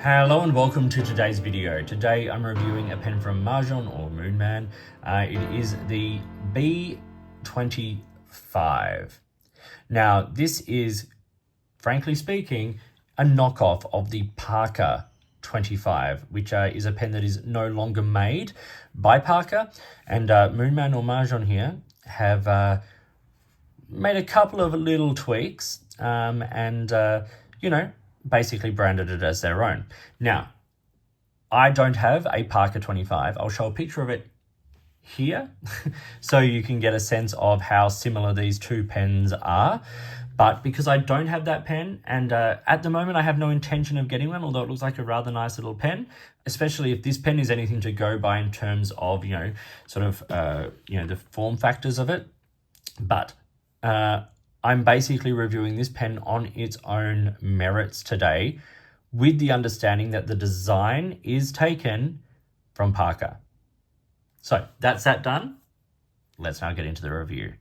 Hello and welcome to today's video. Today I'm reviewing a pen from Majohn or Moonman. It is the B25. Now this is, frankly speaking, a knockoff of the Parker 25, which is a pen that is no longer made by Parker. And Moonman or Majohn here have made a couple of little tweaks basically branded it as their own. Now, I don't have a Parker 25. I'll show a picture of it here so you can get a sense of how similar these two pens are. But because I don't have that pen, and at the moment I have no intention of getting one, although it looks like a rather nice little pen, especially if this pen is anything to go by in terms of, the form factors of it. But I'm basically reviewing this pen on its own merits today, with the understanding that the design is taken from Parker. So that's that done. Let's now get into the review.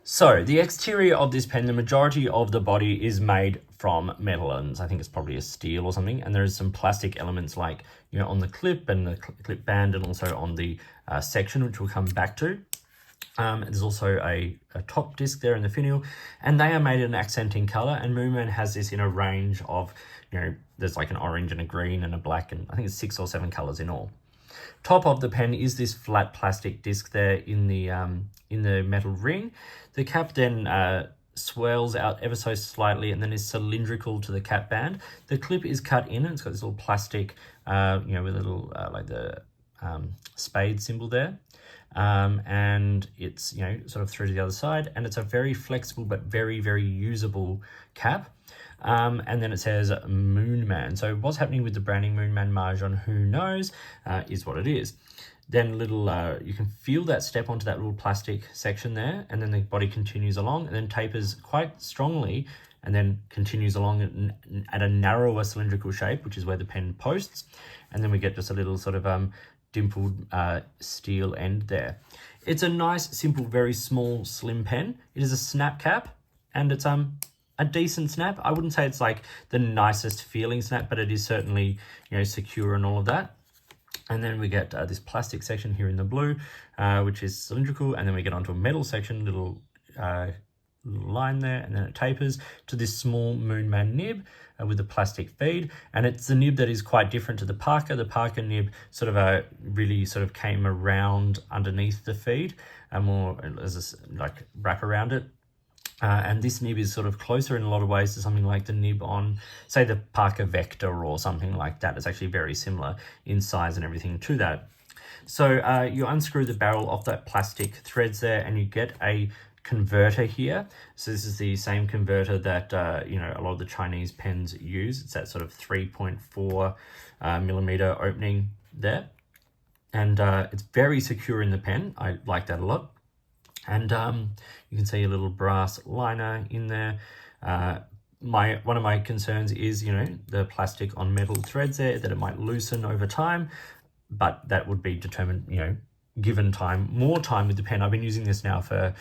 So the exterior of this pen, the majority of the body is made from metal, and I think it's probably a steel or something. And there is some plastic elements like, on the clip and the clip band, and also on the section, which we'll come back to. There's also a top disc there in the finial, and they are made in an accenting color, and Moonman has this in a range of, there's like an orange and a green and a black, and I think it's 6 or 7 colors in all. Top of the pen is this flat plastic disc there in the metal ring. The cap then swirls out ever so slightly and then is cylindrical to the cap band. The clip is cut in, and it's got this little plastic, with a little like the spade symbol there. And it's, sort of through to the other side, and it's a very flexible but very, very usable cap. And then it says Moonman. So what's happening with the branding Moonman Majohn, who knows, is what it is. Then you can feel that step onto that little plastic section there, and then the body continues along and then tapers quite strongly and then continues along at a narrower cylindrical shape, which is where the pen posts. And then we get just a little sort of dimpled steel end there. It's a nice, simple, very small, slim pen. It is a snap cap, and it's a decent snap. I wouldn't say it's like the nicest feeling snap, but it is certainly, secure and all of that. And then we get this plastic section here in the blue, which is cylindrical, and then we get onto a metal section, little line there, and then it tapers to this small Moonman nib with a plastic feed. And it's the nib that is quite different to the Parker. The Parker nib sort of really sort of came around underneath the feed and more as a wrap around it. And this nib is sort of closer in a lot of ways to something like the nib on, say, the Parker Vector or something like that. It's actually very similar in size and everything to that. So you unscrew the barrel off that plastic threads there, and you get a converter here. So this is the same converter that a lot of the Chinese pens use. It's that sort of 3.4 millimeter opening there, and it's very secure in the pen. I like that a lot. And you can see a little brass liner in there. One of my concerns is the plastic on metal threads there, that it might loosen over time, but that would be determined given more time with the pen. I've been using this now for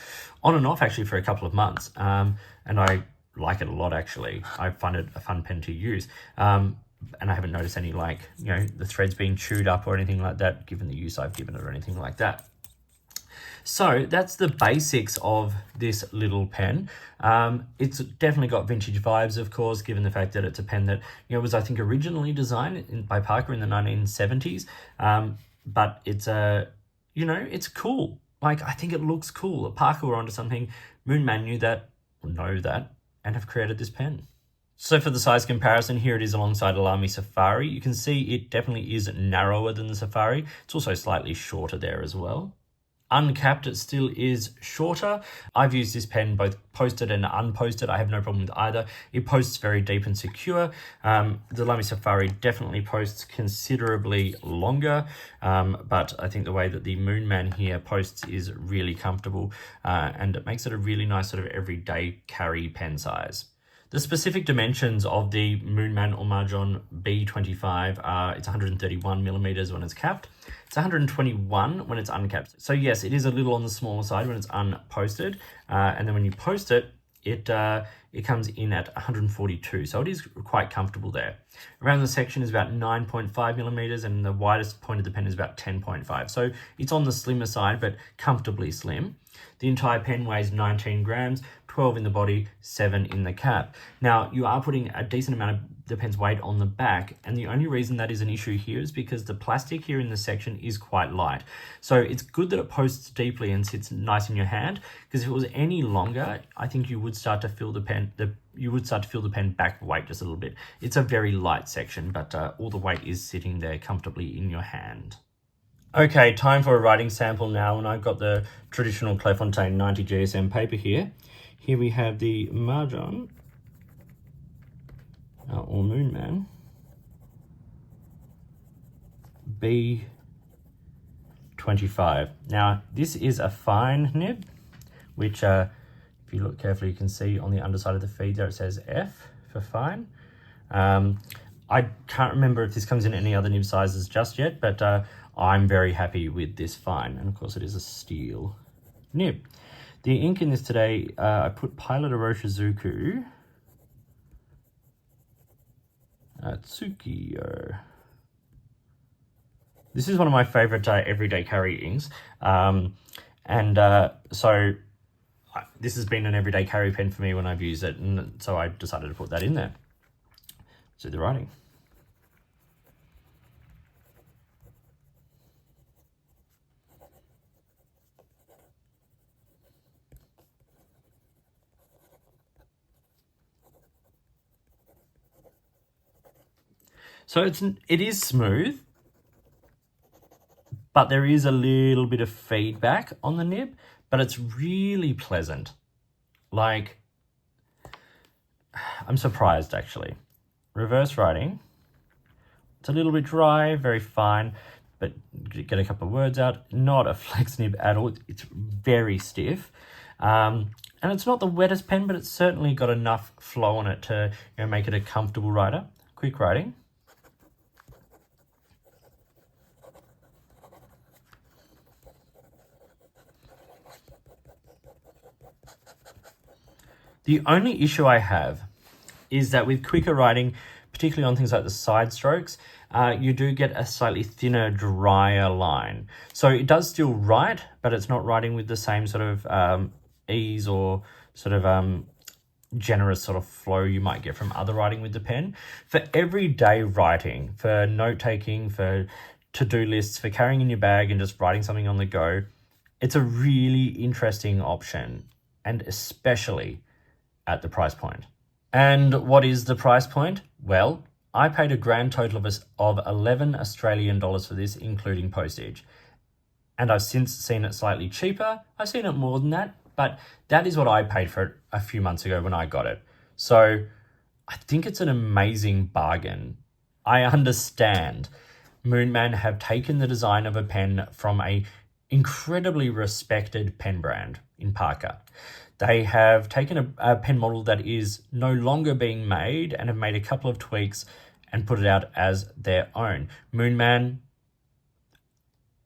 on and off actually for a couple of months, and I like it a lot actually. I find it a fun pen to use, and I haven't noticed any the threads being chewed up or anything like that, given the use I've given it or anything like that. So that's the basics of this little pen. It's definitely got vintage vibes, of course, given the fact that it's a pen that was, I think, originally designed by Parker in the 1970s. But it's it's cool. I think it looks cool. Parker were onto something. Moonman know that, and have created this pen. So for the size comparison, here it is alongside a Lamy Safari. You can see it definitely is narrower than the Safari. It's also slightly shorter there as well. Uncapped, it still is shorter. I've used this pen both posted and unposted. I have no problem with either. It posts very deep and secure. The Lamy Safari definitely posts considerably longer, but I think the way that the Moonman here posts is really comfortable, and it makes it a really nice sort of everyday carry pen size. The specific dimensions of the Moonman or Majohn B25 are, it's 131 millimeters when it's capped. It's 121 when it's uncapped. So yes, it is a little on the smaller side when it's unposted. And then when you post it, it comes in at 142, so it is quite comfortable there. Around the section is about 9.5 millimeters, and the widest point of the pen is about 10.5. So it's on the slimmer side, but comfortably slim. The entire pen weighs 19 grams, 12 in the body, 7 in the cap. Now, you are putting a decent amount of the pen's weight on the back, and the only reason that is an issue here is because the plastic here in the section is quite light. So it's good that it posts deeply and sits nice in your hand, because if it was any longer, I think you would start to feel the pen back weight just a little bit. It's a very light section, but all the weight is sitting there comfortably in your hand. Okay, time for a writing sample now, and I've got the traditional Clairefontaine 90 GSM paper here. Here we have the Majohn, or Moonman, B25. Now, this is a fine nib, which if you look carefully, you can see on the underside of the feed there it says F for fine. I can't remember if this comes in any other nib sizes just yet, but I'm very happy with this fine, and of course it is a steel nib. The ink in this today, I put Pilot Oroshizuku Tsukiyo. This is one of my favorite everyday carry inks, so this has been an everyday carry pen for me when I've used it, and so I decided to put that in there. So the writing. So it is smooth, but there is a little bit of feedback on the nib, but it's really pleasant. Like, I'm surprised actually. Reverse writing, it's a little bit dry, very fine, but get a couple of words out. Not a flex nib at all. It's very stiff. And it's not the wettest pen, but it's certainly got enough flow on it to make it a comfortable writer. Quick writing. The only issue I have is that with quicker writing, particularly on things like the side strokes, you do get a slightly thinner, drier line. So it does still write, but it's not writing with the same sort of ease or sort of generous sort of flow you might get from other writing with the pen. For everyday writing, for note-taking, for to-do lists, for carrying in your bag and just writing something on the go, it's a really interesting option, and especially at the price point. And what is the price point? Well, I paid a grand total of 11 Australian dollars for this, including postage. And I've since seen it slightly cheaper. I've seen it more than that, but that is what I paid for it a few months ago when I got it. So I think it's an amazing bargain. I understand Moonman have taken the design of a pen from a incredibly respected pen brand in Parker. They have taken a pen model that is no longer being made and have made a couple of tweaks and put it out as their own. Moonman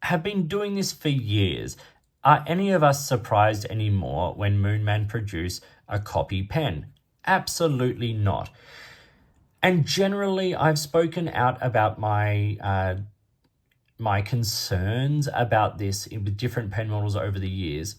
have been doing this for years. Are any of us surprised anymore when Moonman produce a copy pen? Absolutely not. And generally, I've spoken out about my my concerns about this with different pen models over the years.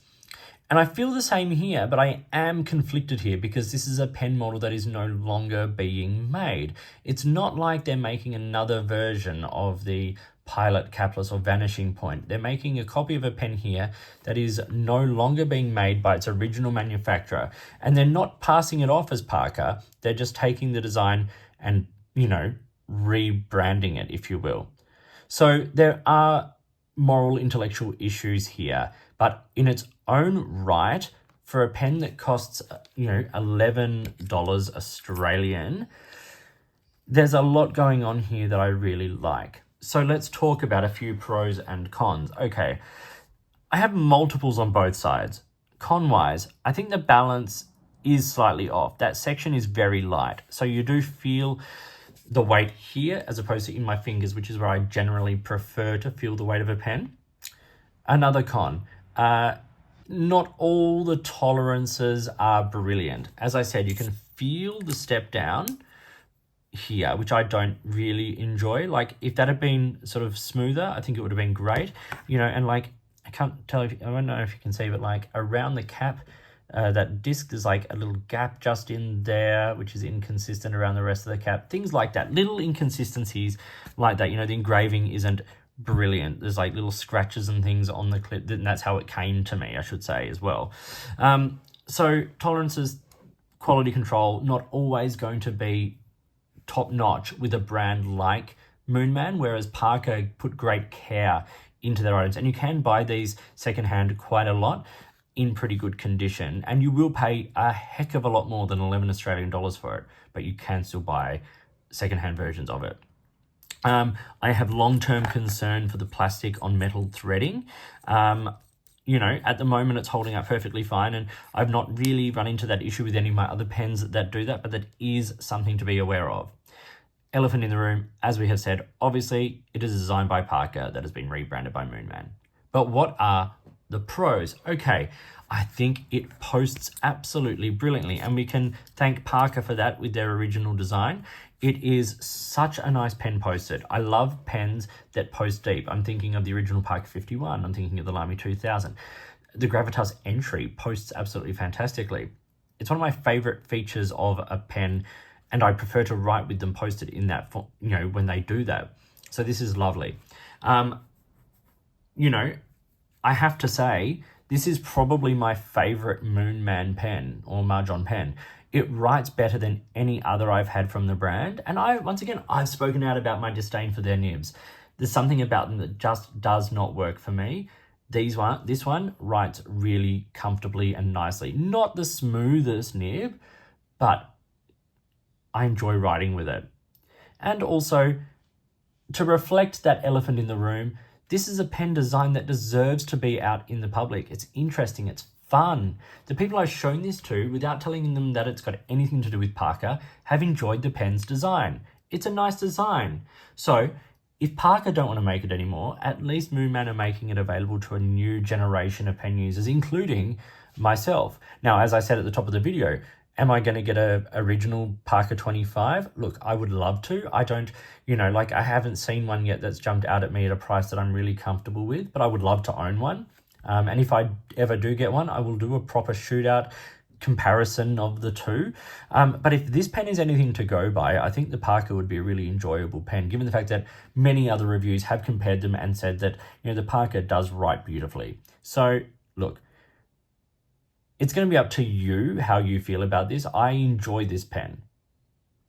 And I feel the same here, but I am conflicted here because this is a pen model that is no longer being made. It's not like they're making another version of the Pilot, Capless, or Vanishing Point. They're making a copy of a pen here that is no longer being made by its original manufacturer. And they're not passing it off as Parker. They're just taking the design and, rebranding it, if you will. So there are moral, intellectual issues here, but in its own right, for a pen that costs, $11 Australian, there's a lot going on here that I really like. So let's talk about a few pros and cons. Okay, I have multiples on both sides. Con-wise, I think the balance is slightly off. That section is very light, so you do feel the weight here as opposed to in my fingers, which is where I generally prefer to feel the weight of a pen. Another con, not all the tolerances are brilliant. As I said, you can feel the step down here, which I don't really enjoy. Like if that had been sort of smoother, I think it would have been great, you know. And like, I can't tell if, I don't know if you can see, but like around the cap, that disc, there's like a little gap just in there, which is inconsistent around the rest of the cap. Things like that, little inconsistencies like that, you know. The engraving isn't brilliant. There's like little scratches and things on the clip, and that's how it came to me, I should say, as well. So tolerances, quality control, not always going to be top notch with a brand like Moonman, whereas Parker put great care into their items, and you can buy these secondhand quite a lot in pretty good condition, and you will pay a heck of a lot more than 11 Australian dollars for it, but you can still buy secondhand versions of it. I have long-term concern for the plastic on metal threading. You know, at the moment it's holding up perfectly fine, and I've not really run into that issue with any of my other pens that do that, but that is something to be aware of. Elephant in the room, as we have said, obviously it is designed by Parker that has been rebranded by Moonman. But what are the pros? Okay, I think it posts absolutely brilliantly, and we can thank Parker for that with their original design. It is such a nice pen posted. I love pens that post deep. I'm thinking of the original Parker 51. I'm thinking of the Lamy 2000. The Gravitas Entry posts absolutely fantastically. It's one of my favorite features of a pen, and I prefer to write with them posted in that, you know, when they do that. So this is lovely. You know, I have to say, this is probably my favorite Moonman pen or Majohn pen. It writes better than any other I've had from the brand. And once again, I've spoken out about my disdain for their nibs. There's something about them that just does not work for me. This one writes really comfortably and nicely. Not the smoothest nib, but I enjoy writing with it. And also, to reflect that elephant in the room, this is a pen design that deserves to be out in the public. It's interesting, it's fun. The people I've shown this to, without telling them that it's got anything to do with Parker, have enjoyed the pen's design. It's a nice design. So if Parker don't want to make it anymore, at least Moonman are making it available to a new generation of pen users, including myself. Now, as I said at the top of the video, am I going to get a original Parker 25? Look, I would love to. I don't, you know, like I haven't seen one yet that's jumped out at me at a price that I'm really comfortable with, but I would love to own one. And if I ever do get one, I will do a proper shootout comparison of the two. But if this pen is anything to go by, I think the Parker would be a really enjoyable pen, given the fact that many other reviews have compared them and said that, you know, the Parker does write beautifully. So look, it's going to be up to you how you feel about this. I enjoy this pen.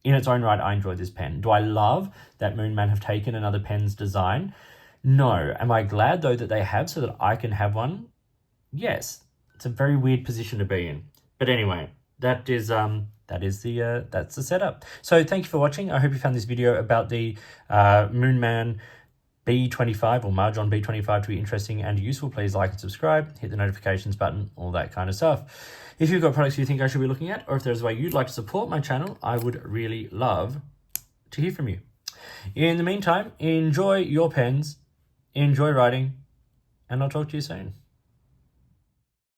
In its own right, I enjoy this pen. Do I love that Moonman have taken another pen's design? No. Am I glad, though, that they have so that I can have one? Yes. It's a very weird position to be in. But anyway, that's the setup. So thank you for watching. I hope you found this video about the Moonman B25 or Majohn B25 to be interesting and useful. Please like and subscribe, hit the notifications button, all that kind of stuff. If you've got products you think I should be looking at, or if there's a way you'd like to support my channel, I would really love to hear from you. In the meantime, enjoy your pens, enjoy writing, and I'll talk to you soon.